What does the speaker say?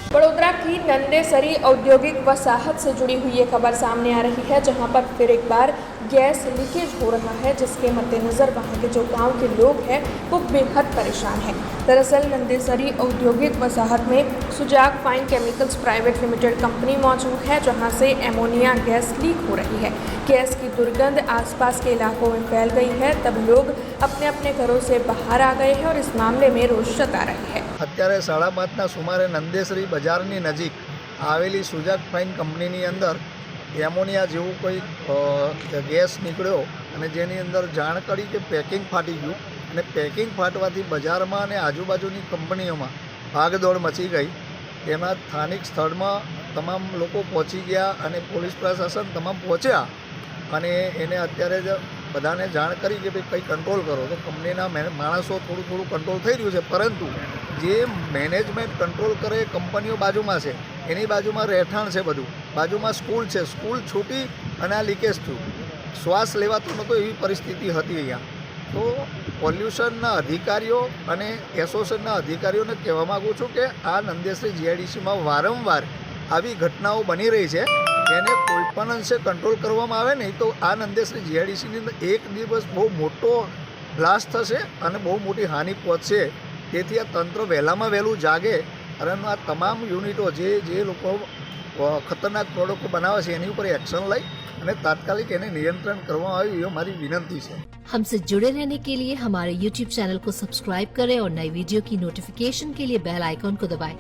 बड़ोदरा की नंदेसरी औद्योगिक वसाहत से जुड़ी हुई ये खबर सामने आ रही है, जहां पर फिर एक बार गैस लीकेज हो रहा है, जिसके मद्देनज़र वहां के जो गांव के लोग हैं वो बेहद परेशान हैं। दरअसल नंदेसरी औद्योगिक वसाहत में Sujag fine chemicals private limited company मौजूद है, जहां से एमोनिया गैस लीक हो रही है। गैस की दुर्गंध आसपास के इलाकों में फैल गई है। तब लोग अपने अपने घरों से बाहर आ गए हैं और इस मामले में रोष जता रहे हैं। અત્યારે 5:30ના સુમારે નંદેસરી બજારની નજીક આવેલી સુજાક ફાઇન કંપનીની અંદર એમોનિયા જેવું કોઈ ગેસ નીકળ્યો અને જેની અંદર જાણ કરી કે પેકિંગ ફાટી ગયું અને પેકિંગ ફાટવાથી બજારમાં અને આજુબાજુની કંપનીઓમાં ભાગદોડ મચી ગઈ। તેમાં સ્થાનિક સ્થળમાં તમામ લોકો પહોંચી ગયા અને પોલીસ પ્રશાસન તમામ પહોંચ્યા અને એને અત્યારે જ બધાને જાણ કરી કે ભાઈ કંઈ કંટ્રોલ કરો। તો કંપનીના માણસો થોડું કંટ્રોલ થઈ રહ્યું છે, પરંતુ જે મેનેજમેન્ટ કંટ્રોલ કરે કંપનીઓ બાજુમાં છે, એની બાજુમાં રહેઠાણ છે, બધું બાજુમાં સ્કૂલ છે, સ્કૂલ છૂટી અને આ લીકેજ થયું। શ્વાસ લેવાતો નહોતો એવી પરિસ્થિતિ હતી અહીંયા। તો પોલ્યુશનના અધિકારીઓ અને એસોસિએશનના અધિકારીઓને કહેવા માગું છું કે આ નંદેસરી જીઆઈડીસીમાં વારંવાર આવી ઘટનાઓ બની રહી છે, એને કોઈપણ અંશે કંટ્રોલ કરવામાં આવે નહીં તો આ નંદેસરી જીઆઈડીસીની અંદર એક દિવસ બહુ મોટો બ્લાસ્ટ થશે અને બહુ મોટી હાનિ પહોંચશે। તેથી આ તંત્ર વહેલામાં વહેલું જાગે અને આ તમામ યુનિટો જે લોકો ખતરનાક પ્રોડક્ટો બનાવે છે એની ઉપર એક્શન લઈ અને તાત્કાલિક એને નિયંત્रण કરવામાં આવે એ મારી વિનંતી છે। हमसे जुड़े रहने के लिए हमारे YouTube चैनल को सब्सक्राइब करें और नई वीडियो की नोटिफिकेशन के लिए बेल आइकॉन को दबाएं।